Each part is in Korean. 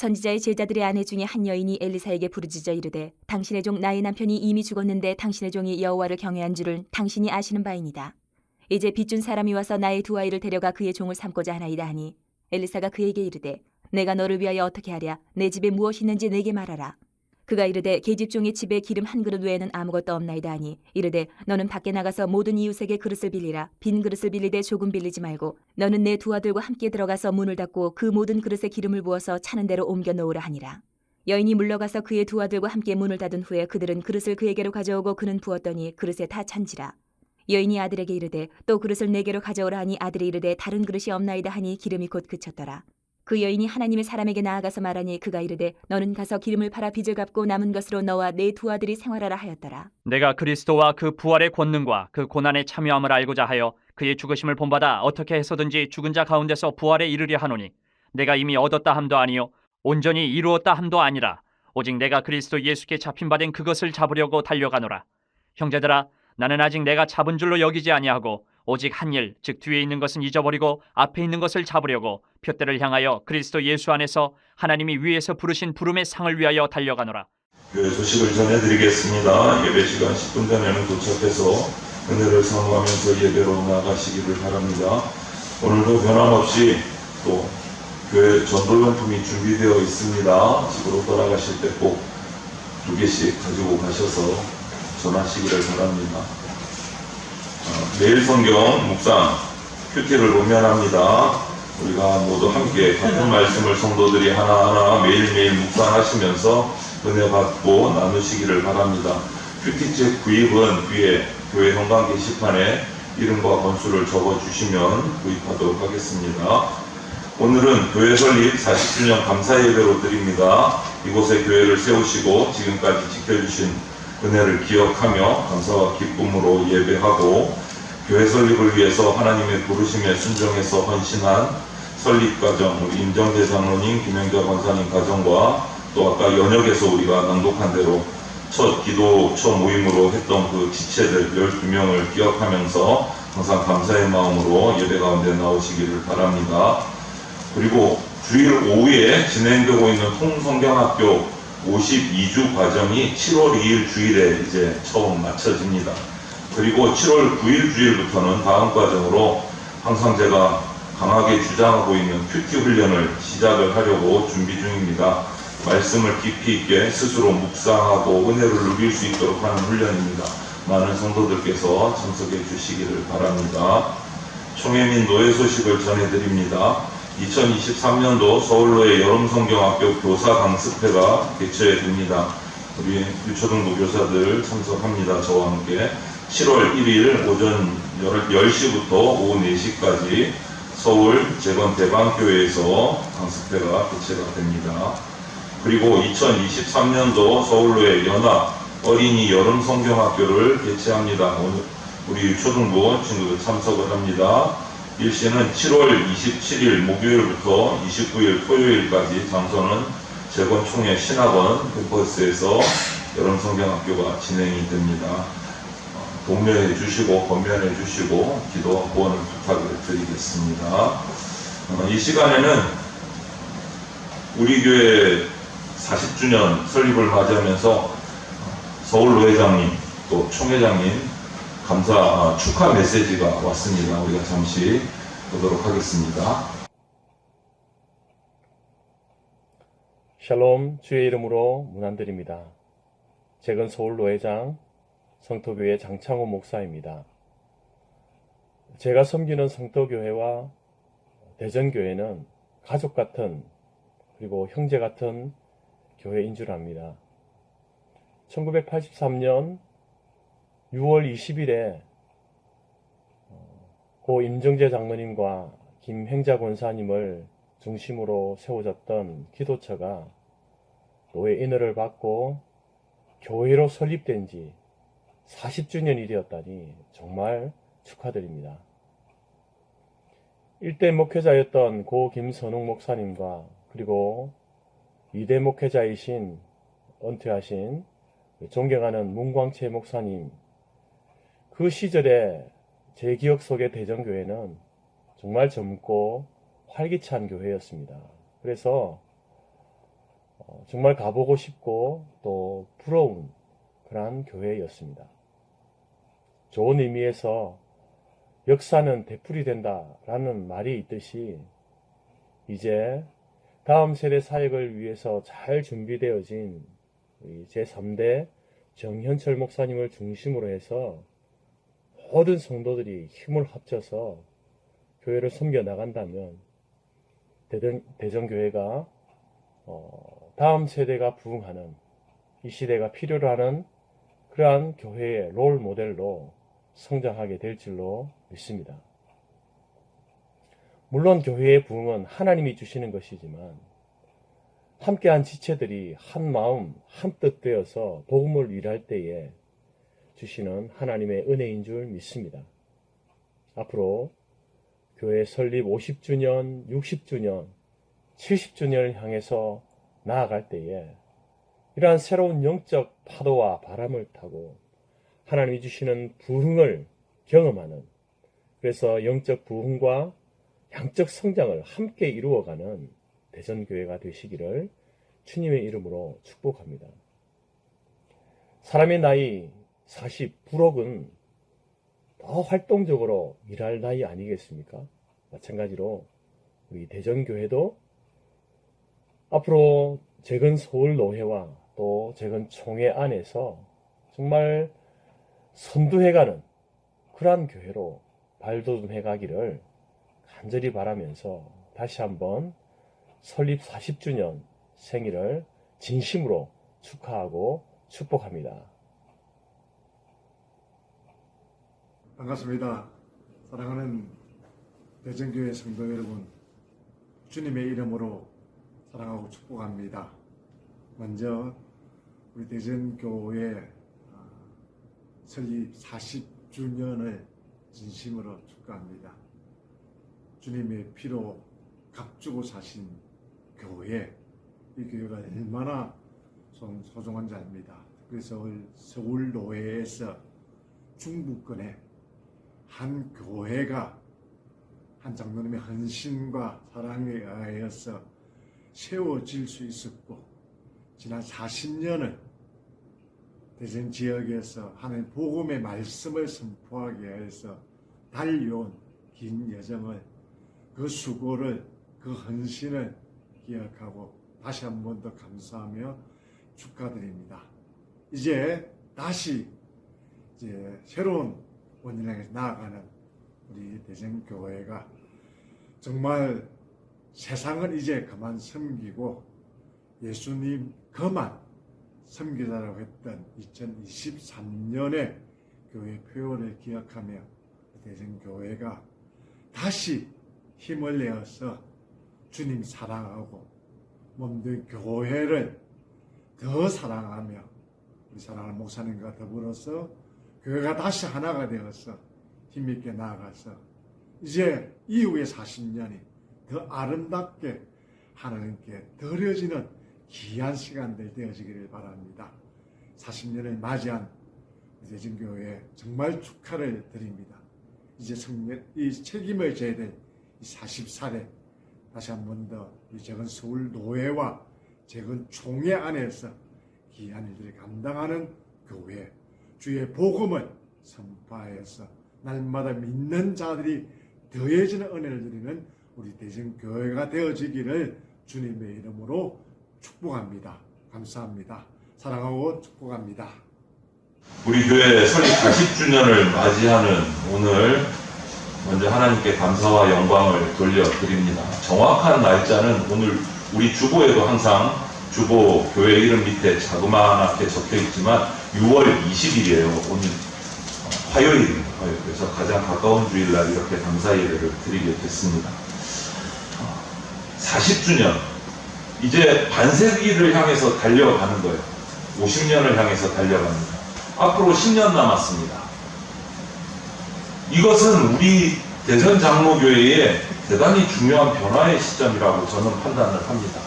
선지자의 제자들의 아내 중에 한 여인이 엘리사에게 부르짖어 이르되 당신의 종 나의 남편이 이미 죽었는데 당신의 종이 여호와를 경외한 줄을 당신이 아시는 바이니이다. 이제 빚준 사람이 와서 나의 두 아이를 데려가 그의 종을 삼고자 하나이다 하니 엘리사가 그에게 이르되 내가 너를 위하여 어떻게 하랴. 내 집에 무엇이 있는지 내게 말하라. 그가 이르되 계집종의 집에 기름 한 그릇 외에는 아무것도 없나이다 하니 이르되 너는 밖에 나가서 모든 이웃에게 그릇을 빌리라. 빈 그릇을 빌리되 조금 빌리지 말고 너는 내 두 아들과 함께 들어가서 문을 닫고 그 모든 그릇에 기름을 부어서 차는 대로 옮겨 놓으라 하니라. 여인이 물러가서 그의 두 아들과 함께 문을 닫은 후에 그들은 그릇을 그에게로 가져오고 그는 부었더니 그릇에 다 찬지라. 여인이 아들에게 이르되 또 그릇을 내게로 가져오라 하니 아들이 이르되 다른 그릇이 없나이다 하니 기름이 곧 그쳤더라. 그 여인이 하나님의 사람에게 나아가서 말하니 그가 이르되 너는 가서 기름을 팔아 빚을 갚고 남은 것으로 너와 네 두 아들이 생활하라 하였더라. 내가 그리스도와 그 부활의 권능과 그 고난에 참여함을 알고자 하여 그의 죽으심을 본받아 어떻게 해서든지 죽은 자 가운데서 부활에 이르려 하노니 내가 이미 얻었다 함도 아니요 온전히 이루었다 함도 아니라 오직 내가 그리스도 예수께 잡힌 바 된 그것을 잡으려고 달려가노라. 형제들아, 나는 아직 내가 잡은 줄로 여기지 아니하고 오직 한 일, 즉 뒤에 있는 것은 잊어버리고 앞에 있는 것을 잡으려고 표대를 향하여 그리스도 예수 안에서 하나님이 위에서 부르신 부름의 상을 위하여 달려가노라. 교회 소식을 전해드리겠습니다. 예배 시간 10분 전에는 도착해서 은혜를 사모하면서 예배로 나가시기를 바랍니다. 오늘도 변함없이 또 교회 전도용품이 준비되어 있습니다. 집으로 돌아가실 때 꼭 2개씩 가지고 가셔서 전하시기를 바랍니다. 매일 성경 묵상 큐티를 보면합니다. 우리가 모두 함께 같은 말씀을 성도들이 하나하나 매일매일 묵상하시면서 은혜 받고 나누시기를 바랍니다. 큐티책 구입은 뒤에 교회 현관 게시판에 이름과 번수를 적어주시면 구입하도록 하겠습니다. 오늘은 교회 설립 40주년 감사 예배로 드립니다. 이곳에 교회를 세우시고 지금까지 지켜주신 은혜를 기억하며 감사와 기쁨으로 예배하고 교회 설립을 위해서 하나님의 부르심에 순종해서 헌신한 설립가정 우리 임정재 장로님, 김영자 권사님 가정과 또 아까 연역에서 우리가 낭독한 대로 첫 기도 첫 모임으로 했던 그 지체들 12명을 기억하면서 항상 감사의 마음으로 예배 가운데 나오시기를 바랍니다. 그리고 주일 오후에 진행되고 있는 통성경학교 52주 과정이 7월 2일 주일에 이제 처음 마쳐집니다. 그리고 7월 9일 주일부터는 다음 과정으로 항상 제가 강하게 주장하고 있는 큐티 훈련을 시작을 하려고 준비 중입니다. 말씀을 깊이 있게 스스로 묵상하고 은혜를 누릴 수 있도록 하는 훈련입니다. 많은 성도들께서 참석해 주시기를 바랍니다. 총회 및 노예 소식을 전해드립니다. 2023년도 서울로의 여름성경학교 교사 강습회가 개최됩니다. 우리 유초등부 교사들 참석합니다. 저와 함께 7월 1일 오전 10시부터 오후 4시까지 서울 재건대방교회에서 강습회가 개최가 됩니다. 그리고 2023년도 서울로의 연합 어린이 여름성경학교를 개최합니다. 오늘 우리 초등부 친구들 참석을 합니다. 일시는 7월 27일 목요일부터 29일 토요일까지 장소는 재건총회 신학원 캠퍼스에서 여름성경학교가 진행이 됩니다. 독려해 주시고 권면해 주시고 기도와 후원을 부탁을 드리겠습니다. 이 시간에는 우리 교회 40주년 설립을 맞이하면서 서울로회장님 또 총회장님 감사 축하 메시지가 왔습니다. 우리가 잠시 보도록 하겠습니다. 샬롬, 주의 이름으로 문안드립니다. 재건 서울로회장 성토교회 장창호 목사입니다. 제가 섬기는 성토교회와 대전교회는 가족 같은 그리고 형제 같은 교회인 줄 압니다. 1983년 6월 20일에 고 임정재 장로님과 김행자 권사님을 중심으로 세워졌던 기도처가 노예 인허를 받고 교회로 설립된 지 40주년이 되었다니 정말 축하드립니다. 일대 목회자였던 고 김선웅 목사님과 그리고 2대 목회자이신 은퇴하신 존경하는 문광채 목사님, 그 시절에 제 기억 속의 대전교회는 정말 젊고 활기찬 교회였습니다. 그래서 정말 가보고 싶고 또 부러운 그러한 교회였습니다. 좋은 의미에서 역사는 되풀이된다라는 말이 있듯이 이제 다음 세대 사역을 위해서 잘 준비되어진 제3대 정현철 목사님을 중심으로 해서 모든 성도들이 힘을 합쳐서 교회를 섬겨 나간다면 대전교회가 다음 세대가 부흥하는, 이 시대가 필요로 하는 그러한 교회의 롤 모델로 성장하게 될 줄로 믿습니다. 물론 교회의 부흥은 하나님이 주시는 것이지만 함께한 지체들이 한 마음 한뜻 되어서 복음을 일할 때에 주시는 하나님의 은혜인 줄 믿습니다. 앞으로 교회 설립 50주년, 60주년, 70주년을 향해서 나아갈 때에 이러한 새로운 영적 파도와 바람을 타고 하나님이 주시는 부흥을 경험하는, 그래서 영적 부흥과 양적 성장을 함께 이루어가는 대전교회가 되시기를 주님의 이름으로 축복합니다. 사람의 나이 40 부록은 더 활동적으로 일할 나이 아니겠습니까? 마찬가지로 우리 대전교회도 앞으로 재건 서울노회와 또 재건 총회 안에서 정말 선두해가는 그러한 교회로 발돋움해가기를 간절히 바라면서 다시 한번 설립 40주년 생일을 진심으로 축하하고 축복합니다. 반갑습니다. 사랑하는 대전교회 성도 여러분, 주님의 이름으로 사랑하고 축복합니다. 먼저 우리 대전교회 설립 40주년을 진심으로 축하합니다. 주님의 피로 값주고 사신 교회, 이 교회가 얼마나 소중한 줄 압니다. 그래서 서울노회에서 중부권에 한 교회가 한 장로님의 헌신과 사랑에 의하여서 세워질 수 있었고, 지난 40년을 대전 지역에서 하나님 복음의 말씀을 선포하기 위해서 달려온 긴 여정을, 그 수고를, 그 헌신을 기억하고 다시 한 번 더 감사하며 축하드립니다. 이제 다시 새로운 원인을 나아가는 우리 대전교회가 정말 세상을 이제 그만 섬기고 예수님 그만 섬기자라고 했던 2023년의 교회 표어를 기억하며 대전교회가 다시 힘을 내어서 주님 사랑하고 몸된 교회를 더 사랑하며 우리 사랑하는 목사님과 더불어서 교회가 다시 하나가 되어서 힘있게 나아가서 이제 이후의 40년이 더 아름답게 하나님께 드려지는 귀한 시간들 되어지기를 바랍니다. 40년을 맞이한 대전교회에 정말 축하를 드립니다. 이제 이 책임을 져야 될 40살에 다시 한 번 더 우리 재건 서울노회와 재건 총회 안에서 귀한 일들을 감당하는 교회, 주의 복음을 선포하여서 날마다 믿는 자들이 더해지는 은혜를 드리는 우리 대전교회가 되어지기를 주님의 이름으로 축복합니다. 감사합니다. 사랑하고 축복합니다. 우리 교회 설립 40주년을 맞이하는 오늘 먼저 하나님께 감사와 영광을 돌려드립니다. 정확한 날짜는 오늘 우리 주보에도 항상 주보 교회 이름 밑에 자그마하게 적혀 있지만 6월 20일이에요. 오늘 화요일입니다. 그래서 가장 가까운 주일날 이렇게 감사 예배를 드리게 됐습니다. 40주년, 이제 반세기를 향해서 달려가는 거예요. 50년을 향해서 달려갑니다. 앞으로 10년 남았습니다. 이것은 우리 대전 장로교회의 대단히 중요한 변화의 시점이라고 저는 판단을 합니다.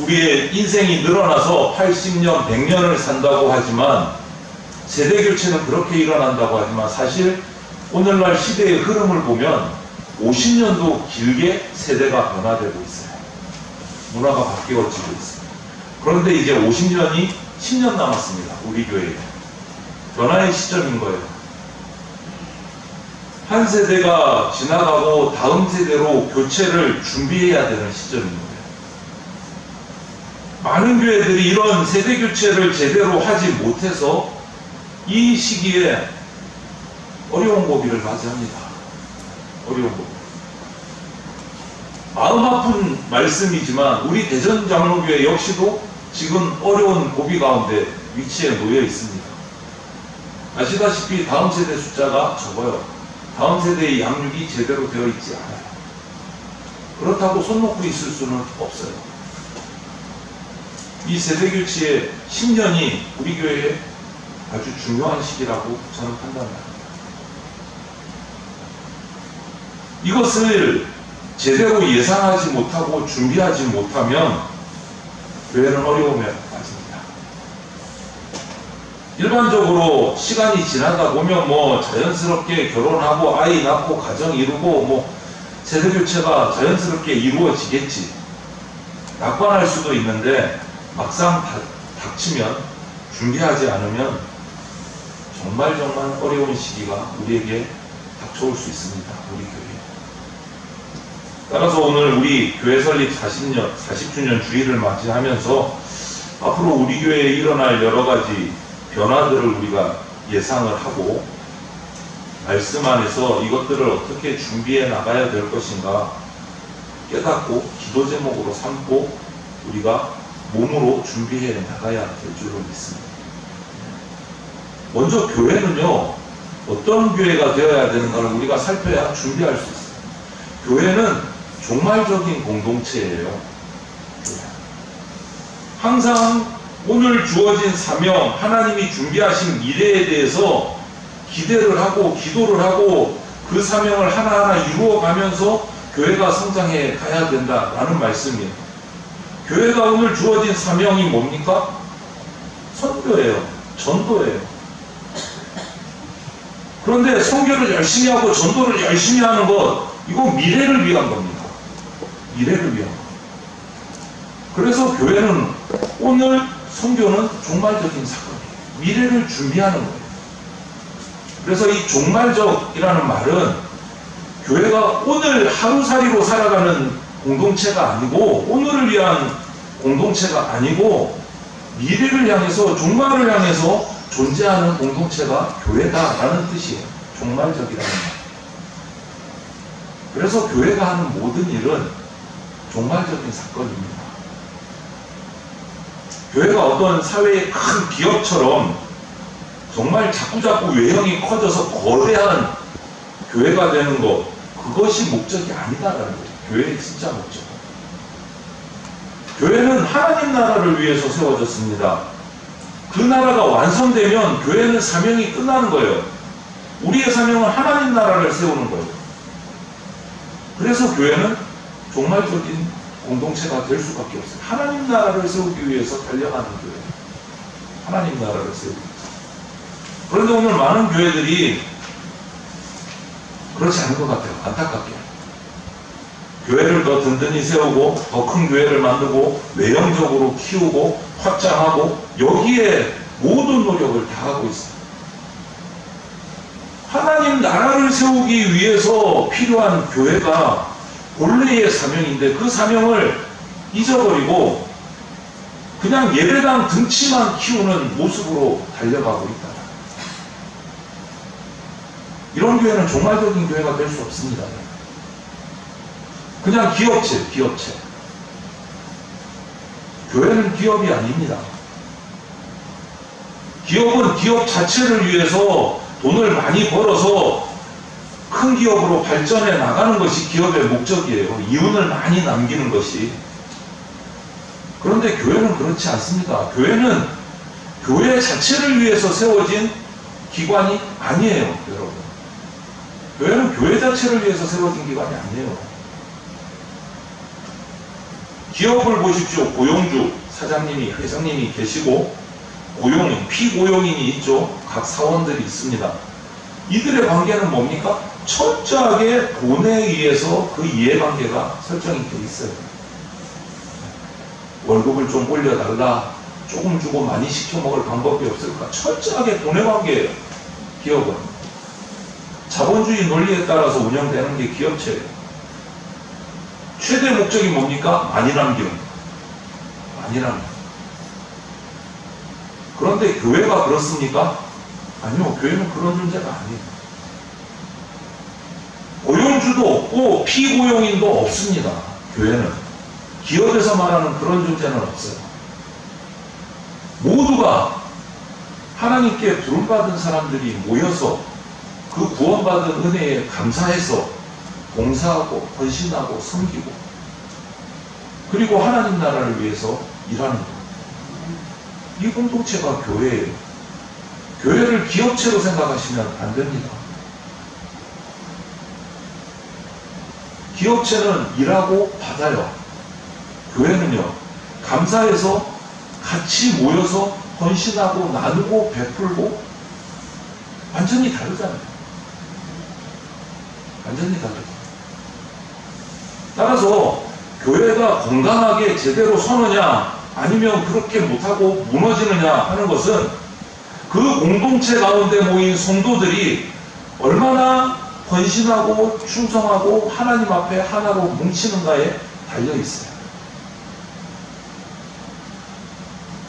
우리의 인생이 늘어나서 80년, 100년을 산다고 하지만, 세대 교체는 그렇게 일어난다고 하지만, 사실 오늘날 시대의 흐름을 보면 50년도 길게 세대가 변화되고 있어요. 문화가 바뀌어지고 있습니다. 그런데 이제 50년이 10년 남았습니다. 우리 교회에. 변화의 시점인 거예요. 한 세대가 지나가고 다음 세대로 교체를 준비해야 되는 시점인 거예요. 많은 교회들이 이런 세대 교체를 제대로 하지 못해서 이 시기에 어려운 고비를 맞이합니다. 어려운 고비. 마음 아픈 말씀이지만 우리 대전장로교회 역시도 지금 어려운 고비 가운데 위치에 놓여 있습니다. 아시다시피 다음 세대 숫자가 적어요. 다음 세대의 양육이 제대로 되어 있지 않아요. 그렇다고 손 놓고 있을 수는 없어요. 이 세대 교체의 10년이 우리 교회에 아주 중요한 시기라고 저는 판단합니다. 이것을 제대로 예상하지 못하고 준비하지 못하면 교회는 어려움에 빠집니다. 일반적으로 시간이 지나다 보면 뭐 자연스럽게 결혼하고 아이 낳고 가정 이루고 뭐 세대 교체가 자연스럽게 이루어지겠지. 낙관할 수도 있는데 막상 닥치면 준비하지 않으면 정말 어려운 시기가 우리에게 닥쳐올 수 있습니다. 우리 교회. 따라서 오늘 우리 교회 설립 40주년 주일을 맞이하면서 앞으로 우리 교회에 일어날 여러 가지 변화들을 우리가 예상을 하고 말씀 안에서 이것들을 어떻게 준비해 나가야 될 것인가 깨닫고 기도 제목으로 삼고 우리가 몸으로 준비해 나가야 될 줄로 믿습니다. 먼저 교회는요, 어떤 교회가 되어야 되는가를 우리가 살펴야 준비할 수 있어요. 교회는 종말적인 공동체예요. 항상 오늘 주어진 사명, 하나님이 준비하신 미래에 대해서 기대를 하고 기도를 하고 그 사명을 하나하나 이루어가면서 교회가 성장해 가야 된다라는 말씀이에요. 교회가 오늘 주어진 사명이 뭡니까? 선교예요. 전도예요. 그런데 선교를 열심히 하고 전도를 열심히 하는 것, 이거 미래를 위한 겁니다. 미래를 위한 것. 그래서 교회는 오늘 선교는 종말적인 사건이에요. 미래를 준비하는 거예요. 그래서 이 종말적이라는 말은 교회가 오늘 하루살이로 살아가는 공동체가 아니고 오늘을 위한 공동체가 아니고 미래를 향해서 종말을 향해서 존재하는 공동체가 교회다라는 뜻이에요. 종말적이라는 말. 그래서 교회가 하는 모든 일은 종말적인 사건입니다. 교회가 어떤 사회의 큰 기업처럼 정말 자꾸자꾸 외형이 커져서 거대한 교회가 되는 것, 그것이 목적이 아니다라는 거예요. 교회의 진짜 목적. 교회는 하나님 나라를 위해서 세워졌습니다. 그 나라가 완성되면 교회는 사명이 끝나는 거예요. 우리의 사명은 하나님 나라를 세우는 거예요. 그래서 교회는 종말적인 공동체가 될 수밖에 없어요. 하나님 나라를 세우기 위해서 달려가는 교회. 하나님 나라를 세우기 위해서. 그런데 오늘 많은 교회들이 그렇지 않은 것 같아요. 안타깝게. 교회를 더 든든히 세우고 더 큰 교회를 만들고 외형적으로 키우고 확장하고 여기에 모든 노력을 다하고 있어요. 하나님 나라를 세우기 위해서 필요한 교회가 본래의 사명인데 그 사명을 잊어버리고 그냥 예배당 등치만 키우는 모습으로 달려가고 있다. 이런 교회는 종말적인 교회가 될 수 없습니다. 그냥 기업체. 교회는 기업이 아닙니다. 기업은 기업 자체를 위해서 돈을 많이 벌어서 큰 기업으로 발전해 나가는 것이 기업의 목적이에요. 이윤을 많이 남기는 것이. 그런데 교회는 그렇지 않습니다. 교회는 교회 자체를 위해서 세워진 기관이 아니에요, 여러분. 교회는 교회 자체를 위해서 세워진 기관이 아니에요. 기업을 보십시오. 고용주, 사장님이, 회장님이 계시고 고용인, 피고용인이 있죠. 각 사원들이 있습니다. 이들의 관계는 뭡니까? 철저하게 돈에 의해서 그 이해관계가 설정이 되어 있어요. 월급을 좀 올려달라, 조금 주고 많이 시켜 먹을 방법이 없을까? 철저하게 돈의 관계예요. 기업은 자본주의 논리에 따라서 운영되는 게 기업체예요. 최대 목적이 뭡니까? 많이 남기는, 많이 남기는. 그런데 교회가 그렇습니까? 아니요, 교회는 그런 존재가 아니에요. 고용주도 없고 피고용인도 없습니다. 교회는 기업에서 말하는 그런 존재는 없어요. 모두가 하나님께 부름받은 사람들이 모여서 그 구원받은 은혜에 감사해서 봉사하고 헌신하고 섬기고 그리고 하나님 나라를 위해서 일하는 것. 이 공동체가 교회예요. 교회를 기업체로 생각하시면 안 됩니다. 기업체는 일하고 받아요. 교회는요, 감사해서 같이 모여서 헌신하고 나누고 베풀고 완전히 다르잖아요. 완전히 다르죠. 따라서 교회가 건강하게 제대로 서느냐 아니면 그렇게 못하고 무너지느냐 하는 것은 그 공동체 가운데 모인 성도들이 얼마나 헌신하고 충성하고 하나님 앞에 하나로 뭉치는가에 달려있어요.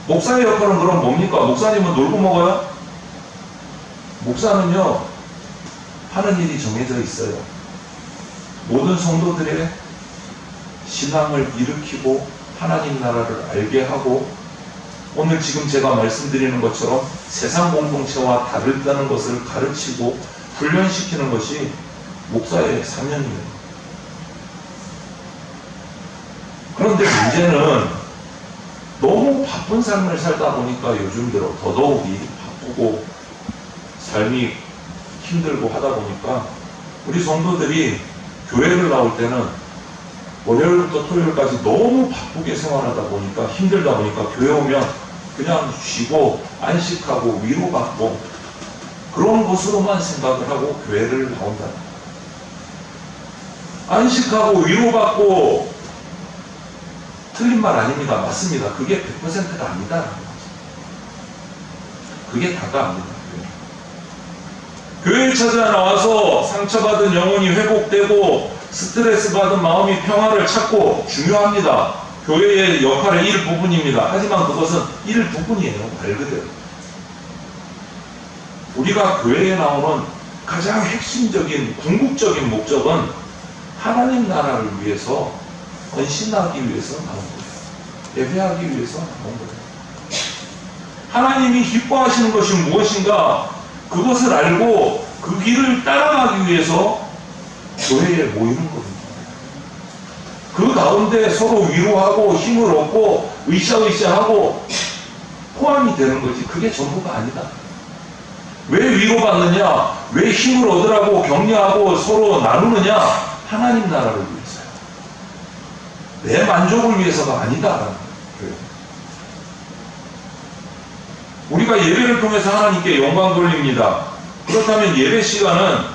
목사의 역할은 그럼 뭡니까? 목사님은 놀고 먹어요? 목사는요, 하는 일이 정해져 있어요. 모든 성도들의 신앙을 일으키고 하나님 나라를 알게 하고 오늘 지금 제가 말씀드리는 것처럼 세상 공동체와 다르다는 것을 가르치고 훈련시키는 것이 목사의 사명이에요. 그런데 문제는 너무 바쁜 삶을 살다 보니까 요즘 들어 더더욱 일이 바쁘고 삶이 힘들고 하다 보니까 우리 성도들이 교회를 나올 때는 월요일부터 토요일까지 너무 바쁘게 생활하다 보니까 힘들다 보니까 교회 오면 그냥 쉬고 안식하고 위로받고 그런 것으로만 생각을 하고 교회를 나온다. 안식하고 위로받고 틀린 말 아닙니다. 맞습니다. 그게 100%가 아니다. 그게 다가 아닙니다. 교회를 찾아 나와서 상처받은 영혼이 회복되고 스트레스 받은 마음이 평화를 찾고 중요합니다. 교회의 역할의 일부분입니다. 하지만 그것은 일부분이에요. 말 그대로. 우리가 교회에 나오는 가장 핵심적인 궁극적인 목적은 하나님 나라를 위해서 헌신하기 위해서 나온 거예요. 예배하기 위해서 나온 거예요. 하나님이 기뻐하시는 것이 무엇인가 그것을 알고 그 길을 따라가기 위해서 교회에 모이는 겁니다. 그 가운데 서로 위로하고 힘을 얻고 으쌰으쌰하고 포함이 되는 거지. 그게 전부가 아니다. 왜 위로받느냐? 왜 힘을 얻으라고 격려하고 서로 나누느냐? 하나님 나라를 위해서요. 내 만족을 위해서가 아니다라는 거예요. 우리가 예배를 통해서 하나님께 영광 돌립니다. 그렇다면 예배 시간은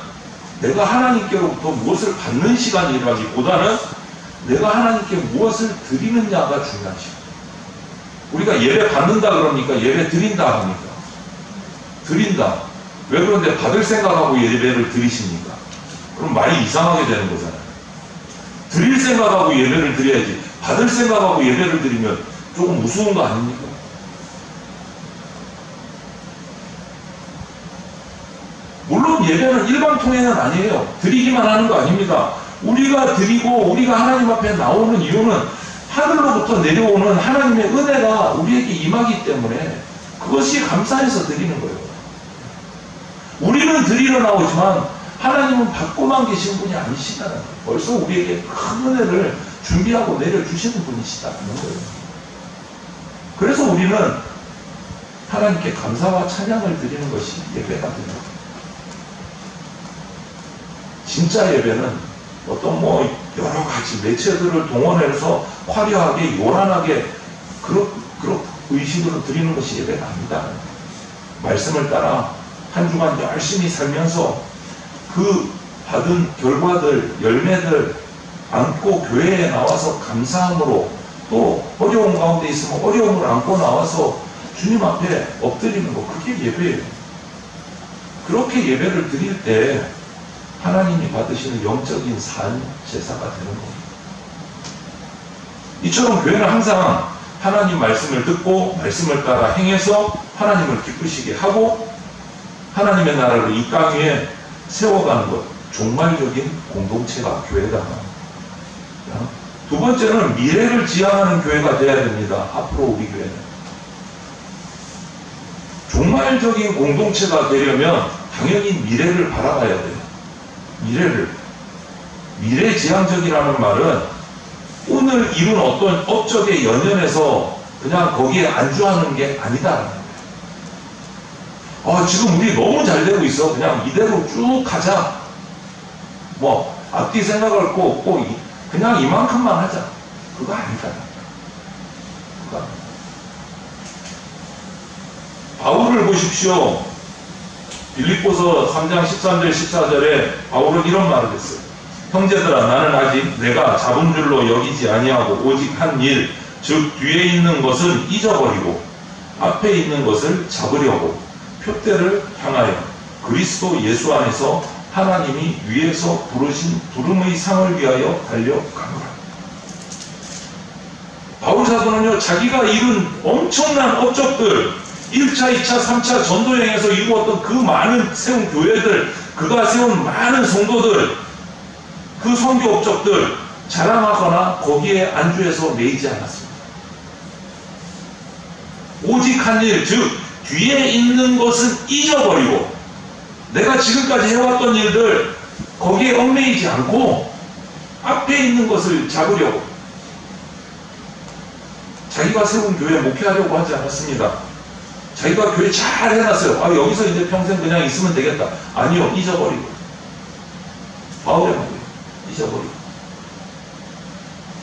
내가 하나님께로부터 무엇을 받는 시간이라기보다는 내가 하나님께 무엇을 드리느냐가 중요한 시간. 우리가 예배 받는다 그럽니까? 예배 드린다 합니까? 드린다. 왜 그런데 받을 생각하고 예배를 드리십니까? 그럼 말이 이상하게 되는 거잖아요. 드릴 생각하고 예배를 드려야지. 받을 생각하고 예배를 드리면 조금 무서운 거 아닙니까? 물론 예배는 일방통행은 아니에요. 드리기만 하는 거 아닙니다. 우리가 드리고 우리가 하나님 앞에 나오는 이유는 하늘로부터 내려오는 하나님의 은혜가 우리에게 임하기 때문에 그것이 감사해서 드리는 거예요. 우리는 드리러 나오지만 하나님은 받고만 계신 분이 아니시다는 거예요. 벌써 우리에게 큰 은혜를 준비하고 내려주시는 분이시다는 거예요. 그래서 우리는 하나님께 감사와 찬양을 드리는 것이 예배가 됩니다. 진짜 예배는 어떤 여러 가지 매체들을 동원해서 화려하게 요란하게 그런 의식으로 드리는 것이 예배가 아니다. 말씀을 따라 한 주간 열심히 살면서 그 받은 결과들, 열매들 안고 교회에 나와서 감사함으로 또 어려운 가운데 있으면 어려움을 안고 나와서 주님 앞에 엎드리는 거, 그게 예배예요. 그렇게 예배를 드릴 때 하나님이 받으시는 영적인 산 제사가 되는 겁니다. 이처럼 교회는 항상 하나님 말씀을 듣고 말씀을 따라 행해서 하나님을 기쁘시게 하고 하나님의 나라를 이 땅 위에 세워가는 것, 종말적인 공동체가 교회다. 두 번째는 미래를 지향하는 교회가 되어야 됩니다. 앞으로 우리 교회는 종말적인 공동체가 되려면 당연히 미래를 바라봐야 돼요. 미래지향적이라는 말은 오늘 이룬 어떤 업적에 연연해서 그냥 거기에 안주하는 게 아니다라는 거예요. 지금 우리 너무 잘 되고 있어. 그냥 이대로 쭉 가자. 뭐 앞뒤 생각할 거 없고 그냥 이만큼만 하자. 그거 아니다. 그거 아니다. 바울을 보십시오. 빌립보서 3장 13절 14절에 바울은 이런 말을 했어요. 형제들아, 나는 아직 내가 잡은 줄로 여기지 아니하고 오직 한 일, 즉 뒤에 있는 것은 잊어버리고 앞에 있는 것을 잡으려고 표대를 향하여 그리스도 예수 안에서 하나님이 위에서 부르신 부름의 상을 위하여 달려가노라. 바울 사도는요, 자기가 이룬 엄청난 업적들, 1차, 2차, 3차 전도여행에서 이루었던 그 많은 세운 교회들, 그가 세운 많은 성도들, 그 선교 업적들 자랑하거나 거기에 안주해서 매이지 않았습니다. 오직 한 일, 즉 뒤에 있는 것은 잊어버리고 내가 지금까지 해왔던 일들 거기에 얽매이지 않고 앞에 있는 것을 잡으려고 자기가 세운 교회 목회하려고 하지 않았습니다. 자기가 교회 잘 해놨어요. 여기서 이제 평생 그냥 있으면 되겠다. 아니요, 잊어버리고. 바울의 말이에요. 잊어버리고.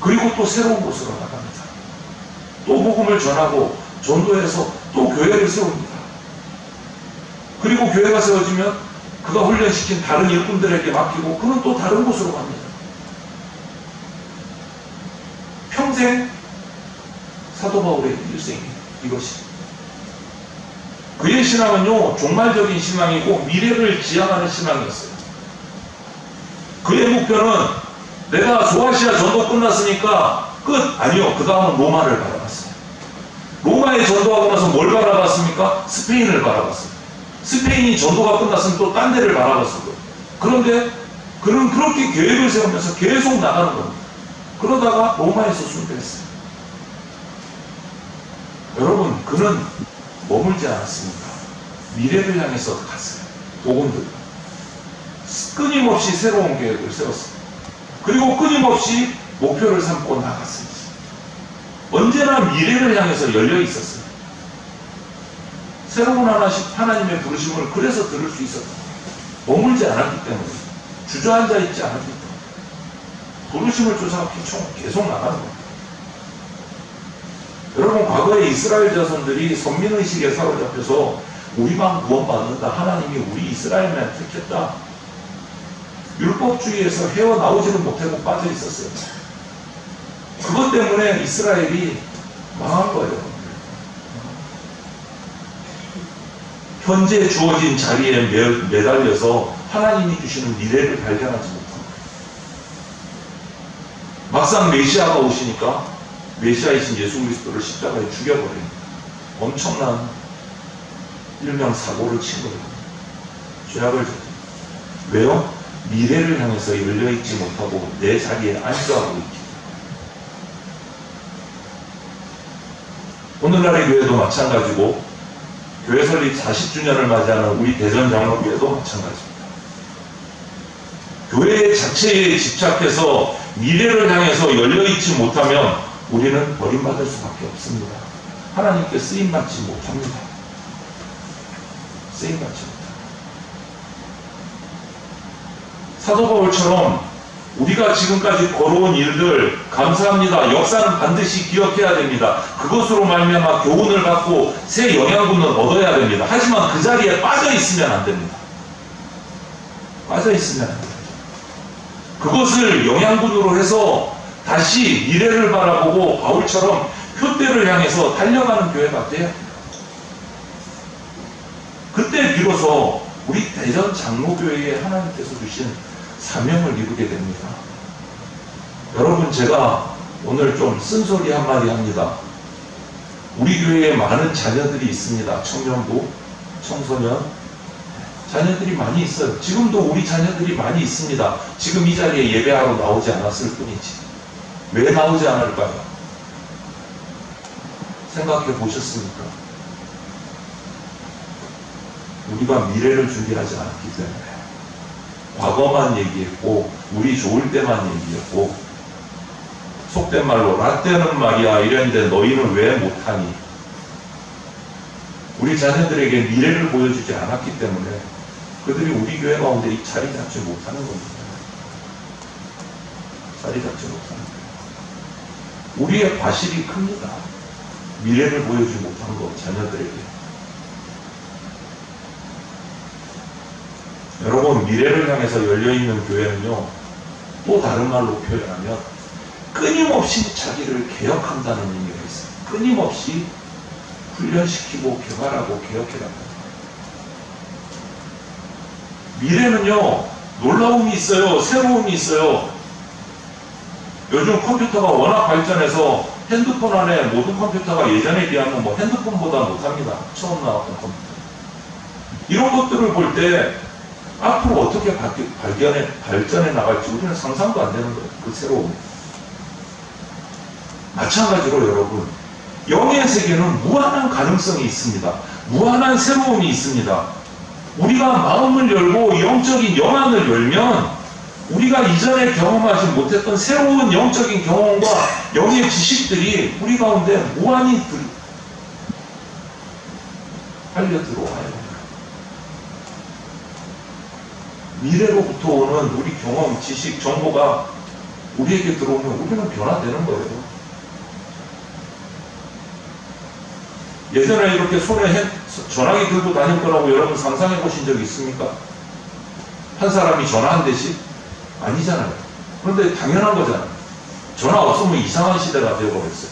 그리고 또 새로운 곳으로 나갑니다. 또 복음을 전하고 전도해서 또 교회를 세웁니다. 그리고 교회가 세워지면 그가 훈련시킨 다른 일꾼들에게 맡기고 그는 또 다른 곳으로 갑니다. 평생 사도 바울의 일생이에요. 이것이. 그의 신앙은요, 종말적인 신앙이고 미래를 지향하는 신앙이었어요. 그의 목표는 내가 소아시아 전도 끝났으니까 끝! 아니요, 그 다음은 로마를 바라봤어요. 로마에 전도하고 나서 뭘 바라봤습니까? 스페인을 바라봤어요. 스페인이 전도가 끝났으면 또 딴 데를 바라봤어요. 그런데 그는 그렇게 계획을 세우면서 계속 나가는 겁니다. 그러다가 로마에서 순교했어요. 여러분, 그는 머물지 않았습니다. 미래를 향해서 갔어요. 복음들. 끊임없이 새로운 계획을 세웠습니다. 그리고 끊임없이 목표를 삼고 나갔습니다. 언제나 미래를 향해서 열려 있었어요. 새로운 하나님의 부르심을 그래서 들을 수 있었다. 머물지 않았기 때문에, 주저앉아 있지 않았기 때문에, 부르심을 쫓아가기 계속 나가는 겁니다. 여러분, 과거에 이스라엘 자손들이 선민의식에 사로잡혀서 우리만 구원받는다, 하나님이 우리 이스라엘만 택했다, 율법주의에서 헤어나오지를 못하고 빠져 있었어요. 그것 때문에 이스라엘이 망한 거예요. 현재 주어진 자리에 매달려서 하나님이 주시는 미래를 발견하지 못합니다. 막상 메시아가 오시니까 메시아이신 예수 그리스도를 십자가에 죽여버립니다. 엄청난 일명 사고를 친 거예요. 죄악을 졌습니다. 왜요? 미래를 향해서 열려있지 못하고 내 자리에 안주하고 있기. 오늘날의 교회도 마찬가지고 교회 설립 40주년을 맞이하는 우리 대전장로교회도 마찬가지입니다. 교회 자체에 집착해서 미래를 향해서 열려있지 못하면 우리는 버림받을 수밖에 없습니다. 하나님께 쓰임받지 못합니다. 쓰임받지 못합니다. 사도 바울처럼 우리가 지금까지 걸어온 일들 감사합니다. 역사는 반드시 기억해야 됩니다. 그것으로 말미암아 교훈을 받고 새 영양분을 얻어야 됩니다. 하지만 그 자리에 빠져 있으면 안 됩니다. 빠져 있으면 안 됩니다. 그것을 영양분으로 해서 다시 미래를 바라보고 바울처럼 표대를 향해서 달려가는 교회가 돼요. 그때 비로소 우리 대전 장로교회에 하나님께서 주신 사명을 이루게 됩니다. 여러분, 제가 오늘 좀 쓴소리 한마디 합니다. 우리 교회에 많은 자녀들이 있습니다. 청년부, 청소년 자녀들이 많이 있어요. 지금도 우리 자녀들이 많이 있습니다. 지금 이 자리에 예배하러 나오지 않았을 뿐이지. 왜 나오지 않을까요? 생각해 보셨습니까? 우리가 미래를 준비하지 않았기 때문에 과거만 얘기했고 우리 좋을 때만 얘기했고 속된 말로 라떼는 말이야 이랬는데 너희는 왜 못하니? 우리 자녀들에게 미래를 보여주지 않았기 때문에 그들이 우리 교회 가운데 이 자리 잡지 못하는 겁니다. 자리 잡지 못하는 거예요. 우리의 과실이 큽니다. 미래를 보여주지 못한 것, 자녀들에게. 여러분, 미래를 향해서 열려있는 교회는요, 또 다른 말로 표현하면 끊임없이 자기를 개혁한다는 의미가 있어요. 끊임없이 훈련시키고 개발하고 개혁해갑니다. 미래는요, 놀라움이 있어요. 새로움이 있어요. 요즘 컴퓨터가 워낙 발전해서 핸드폰 안에 모든 컴퓨터가 예전에 비하면 뭐 핸드폰보다 못합니다. 처음 나왔던 컴퓨터. 이런 것들을 볼 때 앞으로 어떻게 발전해 나갈지 우리는 상상도 안 되는 거예요. 그 새로움. 마찬가지로 여러분, 영의 세계는 무한한 가능성이 있습니다. 무한한 새로움이 있습니다. 우리가 마음을 열고 영적인 영안을 열면 우리가 이전에 경험하지 못했던 새로운 영적인 경험과 영의 지식들이 우리 가운데 무한히 빨려 들어와요. 미래로부터 오는 우리 경험, 지식, 정보가 우리에게 들어오면 우리는 변화되는 거예요. 예전에 이렇게 손에 전화기 들고 다닐 거라고 여러분 상상해 보신 적 있습니까? 한 사람이 전화 한 대씩? 아니잖아요. 그런데 당연한 거잖아요. 전화 없으면 이상한 시대가 되어버렸어요.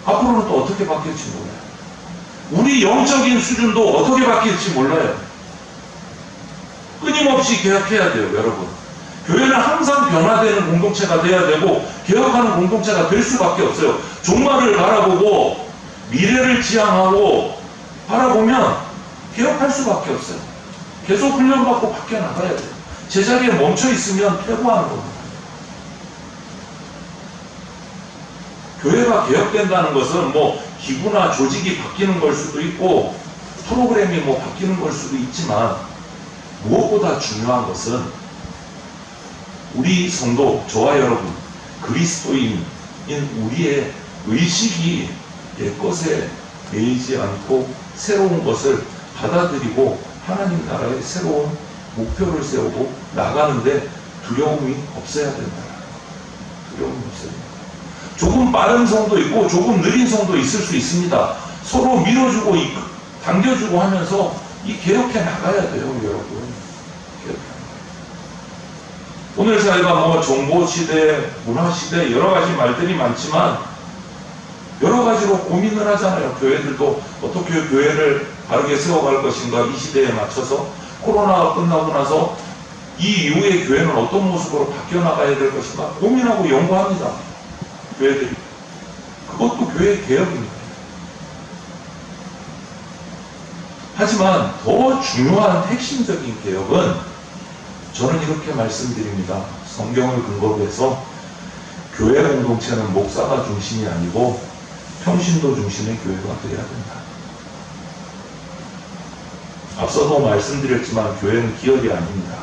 앞으로는 또 어떻게 바뀔지 몰라요. 우리 영적인 수준도 어떻게 바뀔지 몰라요. 끊임없이 개혁해야 돼요, 여러분. 교회는 항상 변화되는 공동체가 돼야 되고 개혁하는 공동체가 될 수밖에 없어요. 종말을 바라보고 미래를 지향하고 바라보면 개혁할 수밖에 없어요. 계속 훈련받고 바뀌어 나가야 돼요. 제자리에 멈춰 있으면 퇴보하는 겁니다. 교회가 개혁된다는 것은 뭐 기구나 조직이 바뀌는 걸 수도 있고 프로그램이 뭐 바뀌는 걸 수도 있지만 무엇보다 중요한 것은 우리 성도, 저와 여러분, 그리스도인인 우리의 의식이 옛것에 매이지 않고 새로운 것을 받아들이고 하나님 나라의 새로운 목표를 세우고 나가는데 두려움이 없어야 된다. 두려움이 없어야 된다. 조금 빠른 성도 있고 조금 느린 성도 있을 수 있습니다. 서로 밀어주고 당겨주고 하면서 이 개혁해 나가야 돼요, 여러분. 오늘 사회가 뭐 정보시대, 문화시대 여러 가지 말들이 많지만 여러 가지로 고민을 하잖아요. 교회들도 어떻게 교회를 바르게 세워갈 것인가, 이 시대에 맞춰서. 코로나가 끝나고 나서 이 이후에 교회는 어떤 모습으로 바뀌어 나가야 될 것인가 고민하고 연구합니다. 교회들이. 그것도 교회의 개혁입니다. 하지만 더 중요한 핵심적인 개혁은 저는 이렇게 말씀드립니다. 성경을 근거로 해서 교회 공동체는 목사가 중심이 아니고 평신도 중심의 교회가 되어야 된다. 앞서도 말씀드렸지만 교회는 기업이 아닙니다.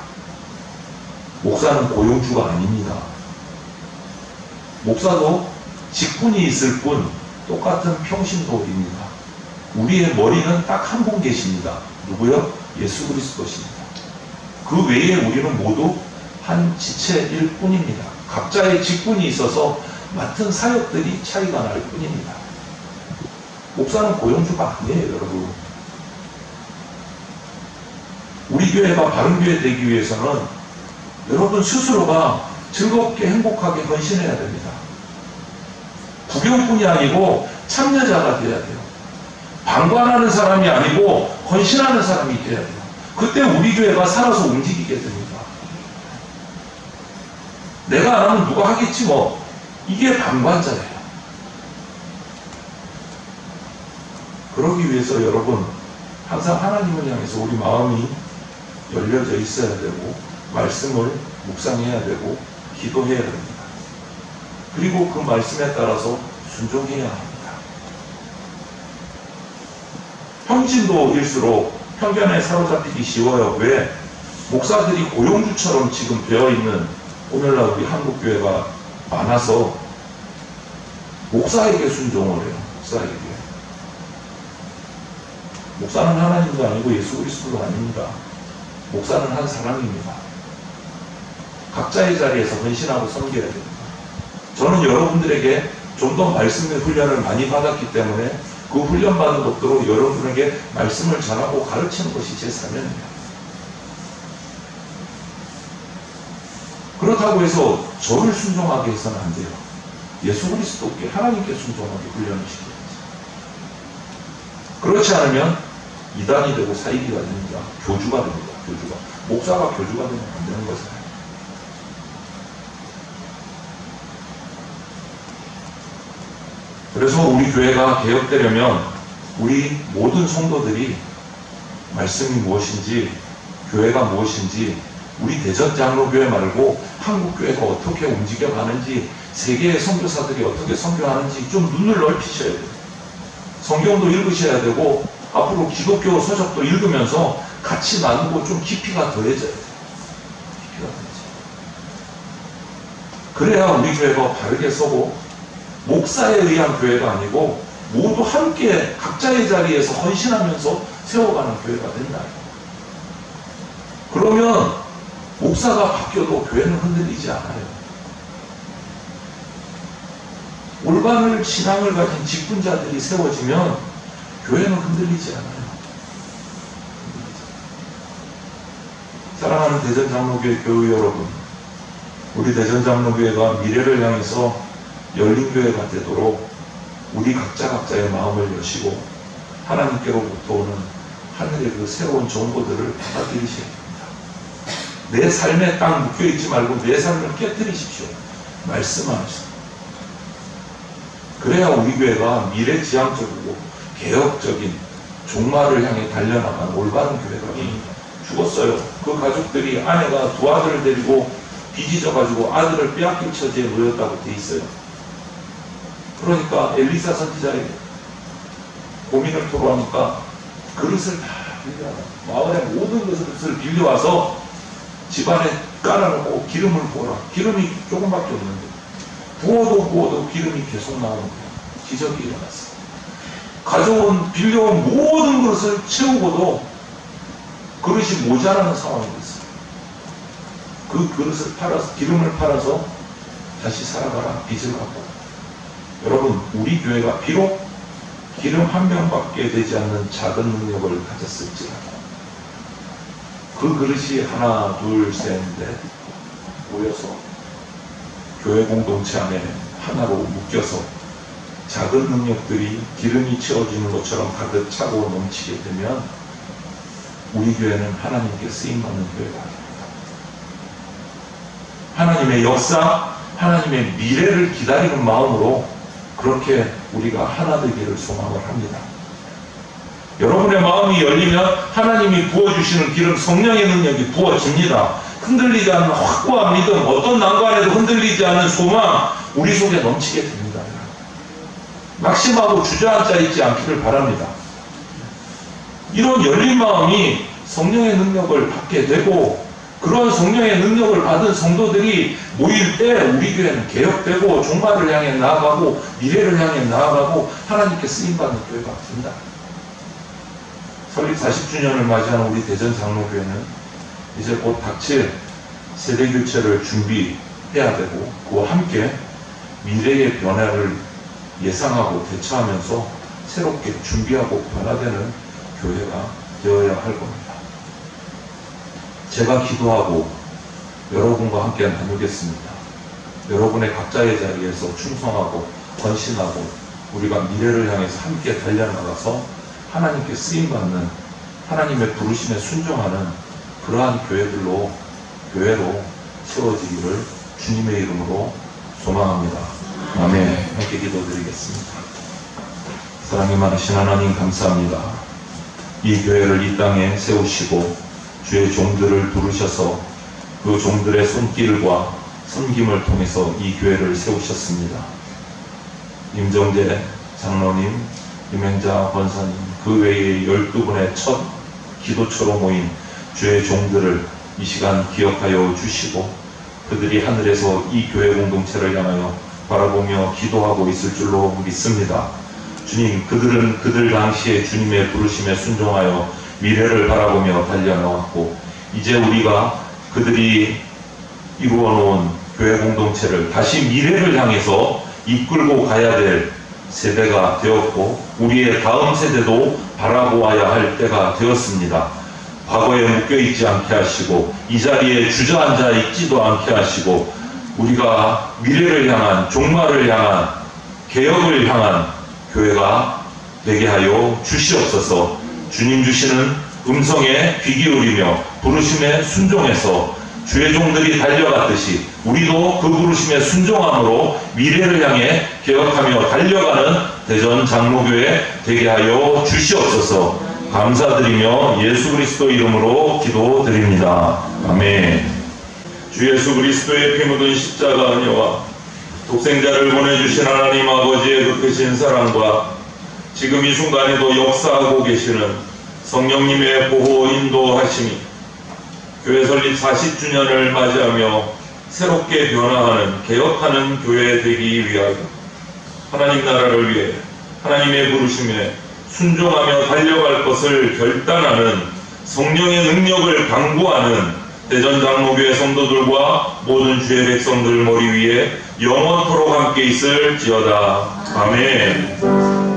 목사는 고용주가 아닙니다. 목사도 직분이 있을 뿐 똑같은 평신도입니다. 우리의 머리는 딱 한 분 계십니다. 누구요? 예수 그리스도십니다. 그 외에 우리는 모두 한 지체일 뿐입니다. 각자의 직분이 있어서 맡은 사역들이 차이가 날 뿐입니다. 목사는 고용주가 아니에요, 여러분. 우리 교회가 바른 교회 되기 위해서는 여러분 스스로가 즐겁게 행복하게 헌신해야 됩니다. 구경꾼이 아니고 참여자가 돼야 돼요. 방관하는 사람이 아니고 헌신하는 사람이 돼야 돼요. 그때 우리 교회가 살아서 움직이게 됩니다. 내가 안 하면 누가 하겠지 뭐. 이게 방관자예요. 그러기 위해서 여러분 항상 하나님을 향해서 우리 마음이 열려져 있어야 되고 말씀을 묵상해야 되고 기도해야 됩니다. 그리고 그 말씀에 따라서 순종해야 합니다. 평신도일수록 편견에 사로잡히기 쉬워요. 왜? 목사들이 고용주처럼 지금 되어있는 오늘날 우리 한국교회가 많아서 목사에게 순종을 해요. 목사에게. 목사는 하나님도 아니고 예수 그리스도도 아닙니다. 목사는 한 사람입니다. 각자의 자리에서 헌신하고 섬겨야 됩니다. 저는 여러분들에게 좀 더 말씀의 훈련을 많이 받았기 때문에 그 훈련받은 것들로 여러분에게 말씀을 전하고 가르치는 것이 제 사명입니다. 그렇다고 해서 저를 순종하게 해서는 안 돼요. 예수 그리스도께 하나님께 순종하게 훈련을 시켜야지. 그렇지 않으면 이단이 되고 사이비가 됩니다. 교주가 됩니다. 교주가. 목사가 교주가 되면 안 되는 거잖아요. 그래서 우리 교회가 개혁되려면 우리 모든 성도들이 말씀이 무엇인지, 교회가 무엇인지, 우리 대전 장로교회 말고 한국교회가 어떻게 움직여가는지, 세계의 선교사들이 어떻게 선교하는지 좀 눈을 넓히셔야 돼요. 성경도 읽으셔야 되고 앞으로 기독교 서적도 읽으면서 같이 나누고 좀 깊이가 더해져야 돼요. 깊이가 더해져요. 그래야 우리 교회가 바르게 서고 목사에 의한 교회가 아니고 모두 함께 각자의 자리에서 헌신하면서 세워가는 교회가 된다. 그러면 목사가 바뀌어도 교회는 흔들리지 않아요. 올바른 신앙을 가진 직분자들이 세워지면 교회는 흔들리지 않아요. 사랑하는 대전장로교회 교우 여러분, 우리 대전장로교회가 미래를 향해서 열린 교회가 되도록 우리 각자의 마음을 여시고 하나님께로부터 오는 하늘의 그 새로운 정보들을 받아들이셔야 됩니다. 내 삶에 딱 묶여있지 말고 내 삶을 깨뜨리십시오. 말씀하십시오. 그래야 우리 교회가 미래지향적이고 개혁적인 종말을 향해 달려나간 올바른 교회가 됩니다. 죽었어요. 그 가족들이 아내가 두 아들을 데리고 빚이져가지고 아들을 빼앗길 처지에 놓였다고 돼 있어요. 그러니까 엘리사 선지자에게 고민을 토로하니까 그릇을 다 빌려와서 마을의 모든 것을 빌려와서 집안에 깔아놓고 기름을 부어라. 기름이 조금밖에 없는데 부어도 기름이 계속 나오는 거예요. 기적이 일어났어요. 빌려온 모든 것을 채우고도 그릇이 모자라는 상황이 됐어요. 그 그릇을 팔아서, 기름을 팔아서 다시 살아가라. 빚을 갚고. 여러분, 우리 교회가 비록 기름 한 병밖에 되지 않는 작은 능력을 가졌을지라도 그 그릇이 하나, 둘, 셋, 넷 모여서 교회 공동체 안에 하나로 묶여서 작은 능력들이 기름이 채워지는 것처럼 가득 차고 넘치게 되면 우리 교회는 하나님께 쓰임받는 교회가 됩니다. 하나님의 역사, 하나님의 미래를 기다리는 마음으로 그렇게 우리가 하나 되기를 소망을 합니다. 여러분의 마음이 열리면 하나님이 부어주시는 기름, 성령의 능력이 부어집니다. 흔들리지 않는 확고한 믿음, 어떤 난관에도 흔들리지 않는 소망, 우리 속에 넘치게 됩니다. 낙심하고 주저앉아 있지 않기를 바랍니다. 이런 열린 마음이 성령의 능력을 받게 되고, 그런 성령의 능력을 받은 성도들이 모일 때 우리 교회는 개혁되고 종말을 향해 나아가고 미래를 향해 나아가고 하나님께 쓰임받는 교회가 됩니다. 설립 40주년을 맞이하는 우리 대전 장로교회는 이제 곧 닥칠 세대교체를 준비해야 되고 그와 함께 미래의 변화를 예상하고 대처하면서 새롭게 준비하고 변화되는 교회가 되어야 할 겁니다. 제가 기도하고 여러분과 함께 나누겠습니다. 여러분의 각자의 자리에서 충성하고 헌신하고 우리가 미래를 향해서 함께 달려나가서 하나님께 쓰임받는 하나님의 부르심에 순종하는 그러한 교회로 세워지기를 주님의 이름으로 소망합니다. 아멘. 함께 기도드리겠습니다. 사랑이 많으신 하나님 감사합니다. 이 교회를 이 땅에 세우시고 주의 종들을 부르셔서 그 종들의 손길과 섬김을 통해서 이 교회를 세우셨습니다. 임정재 장로님, 김행자 권사님, 그 외에 12분의 첫 기도처로 모인 주의 종들을 이 시간 기억하여 주시고 그들이 하늘에서 이 교회 공동체를 향하여 바라보며 기도하고 있을 줄로 믿습니다. 주님, 그들은 그들 당시에 주님의 부르심에 순종하여 미래를 바라보며 달려나왔고 이제 우리가 그들이 이루어 놓은 교회 공동체를 다시 미래를 향해서 이끌고 가야 될 세대가 되었고 우리의 다음 세대도 바라보아야 할 때가 되었습니다. 과거에 묶여있지 않게 하시고 이 자리에 주저앉아 있지도 않게 하시고 우리가 미래를 향한 종말을 향한 개혁을 향한 교회가 되게 하여 주시옵소서. 주님 주시는 음성에 귀 기울이며 부르심에 순종해서 주의 종들이 달려갔듯이 우리도 그 부르심에 순종함으로 미래를 향해 개혁하며 달려가는 대전 장로교회 되게 하여 주시옵소서. 감사드리며 예수 그리스도 이름으로 기도드립니다. 아멘. 주 예수 그리스도의 피 묻은 십자가 은혜와 독생자를 보내주신 하나님 아버지의 그 크신 사랑과 지금 이 순간에도 역사하고 계시는 성령님의 보호 인도하심이 교회 설립 40주년을 맞이하며 새롭게 변화하는 개혁하는 교회 되기 위하여 하나님 나라를 위해 하나님의 부르심에 순종하며 달려갈 것을 결단하는 성령의 능력을 강구하는 대전 장로교회 성도들과 모든 주의 백성들 머리 위에 영원토록 함께 있을지어다. 아멘.